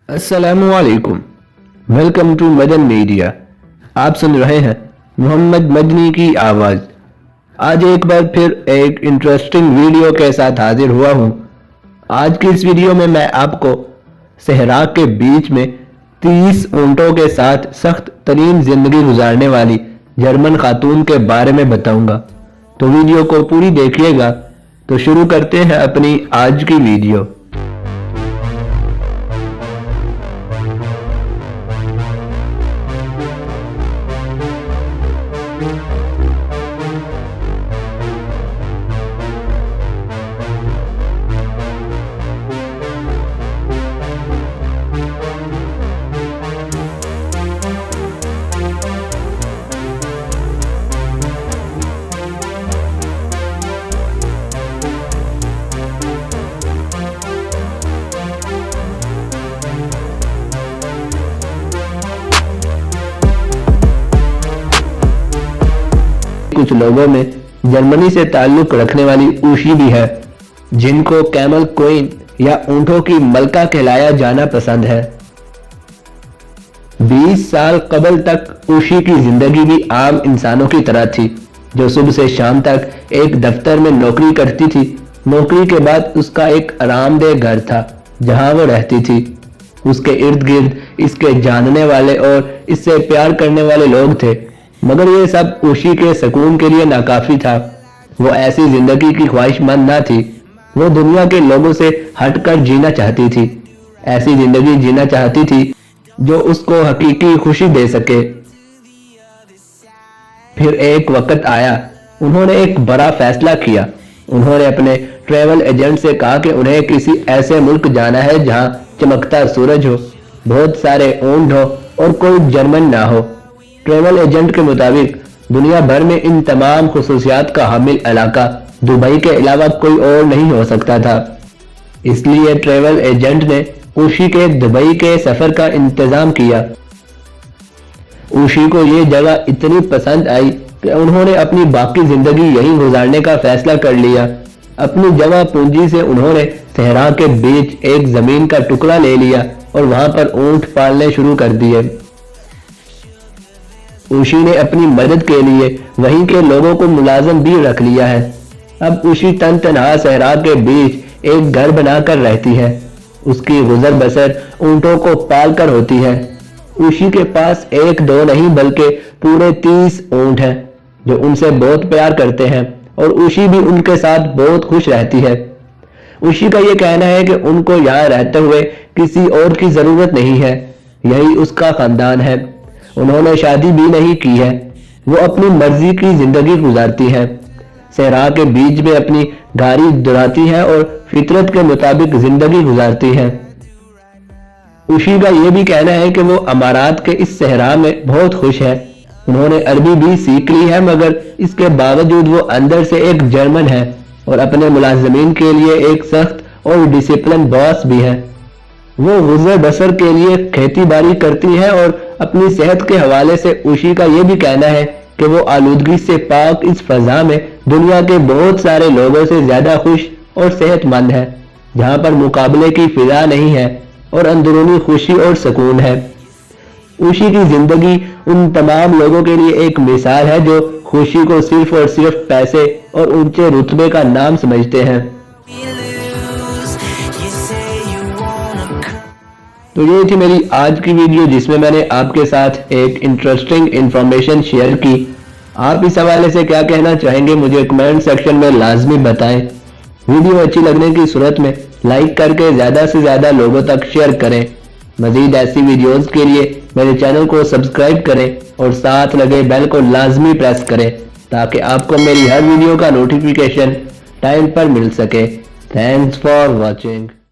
अस्सलामुअलैकुम। Welcome to Madan media. आप सुन रहे हैं मोहम्मद मदनी की आवाज़। आज एक बार फिर एक इंटरेस्टिंग वीडियो के साथ हाजिर हुआ हूँ। आज की इस वीडियो में मैं आपको सहरा के बीच में 30 ऊंटों के साथ सख्त तरीन जिंदगी गुजारने वाली जर्मन खातून के बारे में बताऊंगा, तो वीडियो को पूरी देखिएगा। तो शुरू करते हैं अपनी आज की वीडियो। कुछ लोगों में जर्मनी से ताल्लुक रखने वाली ऊशी भी है, जिनको कैमल क्वीन या ऊंटों की मलका कहलाया जाना पसंद है। 20 साल कबल तक ऊशी की जिंदगी भी आम इंसानों की तरह थी, जो सुबह से शाम तक एक दफ्तर में नौकरी करती थी। नौकरी के बाद उसका एक आरामदेह घर था जहां वो रहती थी। उसके इर्द गिर्द इसके जानने वाले और इससे प्यार करने वाले लोग थे, मगर ये सब ऊशी के सुकून के लिए नाकाफी था। वो ऐसी जिंदगी की ख्वाहिशमंद ना थी। वो दुनिया के लोगों से हटकर जीना चाहती थी, ऐसी जिंदगी जीना चाहती थी जो उसको हकीकी खुशी दे सके। फिर एक वक्त आया, उन्होंने एक बड़ा फैसला किया। उन्होंने अपने ट्रैवल एजेंट से कहा कि उन्हें किसी ऐसे मुल्क जाना है जहां चमकता सूरज हो, बहुत सारे ऊंट हो और कोई जर्मन ना हो। ट्रैवल एजेंट के मुताबिक दुनिया भर में इन तमाम खुसूसियात का हामिल इलाका दुबई के अलावा कोई और नहीं हो सकता था। इसलिए ट्रैवल एजेंट ने ऊशी के दुबई के सफर का इंतजाम किया। ऊशी को ये जगह इतनी पसंद आई कि उन्होंने अपनी बाकी जिंदगी यहीं गुजारने का फैसला कर लिया। अपनी जमा पूंजी से उन्होंने सहरा के बीच एक जमीन का टुकड़ा ले लिया और वहां पर ऊंट पालने शुरू कर दिए। ऊशी ने अपनी मदद के लिए वहीं के लोगों को मुलाजिम भी रख लिया है। अब ऊशी तनहा सहरा के बीच एक घर बनाकर रहती है। उसकी गुजर बसर ऊंटों को पाल कर होती है। ऊशी के पास एक दो नहीं बल्कि पूरे 30 ऊंट हैं, जो उनसे बहुत प्यार करते हैं और ऊशी भी उनके साथ बहुत खुश रहती है। ऊशी का यह कहना है कि उनको यहाँ रहते हुए किसी और की जरूरत नहीं है, यही उसका खानदान है। उन्होंने शादी भी नहीं की है, वो अपनी मर्जी की जिंदगी गुजारती है। सहरा के बीच में अपनी गाड़ी दुराती है और फितरत के मुताबिक जिंदगी गुजारती है। ऊशी का यह भी कहना है कि वो अमारात के इस सहरा में बहुत खुश है। उन्होंने अरबी भी सीख ली है, मगर इसके बावजूद वो अंदर से एक जर्मन है और अपने मुलाजमीन के लिए एक सख्त और डिसिप्लिन बॉस भी है। वो गुजर बसर के लिए खेती बाड़ी करती है और अपनी सेहत के हवाले से ऊशी का यह भी कहना है कि वो आलूदगी से पाक इस फजा में दुनिया के बहुत सारे लोगों से ज्यादा खुश और सेहतमंद है, जहां पर मुकाबले की फिजा नहीं है और अंदरूनी खुशी और सुकून है। ऊशी की जिंदगी उन तमाम लोगों के लिए एक मिसाल है जो खुशी को सिर्फ और सिर्फ पैसे और ऊंचे रुतबे का नाम समझते हैं। तो ये थी मेरी आज की वीडियो, जिसमें मैंने आपके साथ एक इंटरेस्टिंग इंफॉर्मेशन शेयर की। आप इस हवाले से क्या कहना चाहेंगे मुझे कमेंट सेक्शन में लाजमी बताएं। वीडियो अच्छी लगने की सूरत में लाइक करके ज़्यादा से ज़्यादा लोगों तक शेयर करें। मज़ीद ऐसी वीडियोज़ के लिए मेरे चैनल को सब्सक्राइब करें और साथ लगे बेल को लाजमी प्रेस करें, ताकि आपको मेरी हर वीडियो का नोटिफिकेशन टाइम पर मिल सके। Thanks for watching.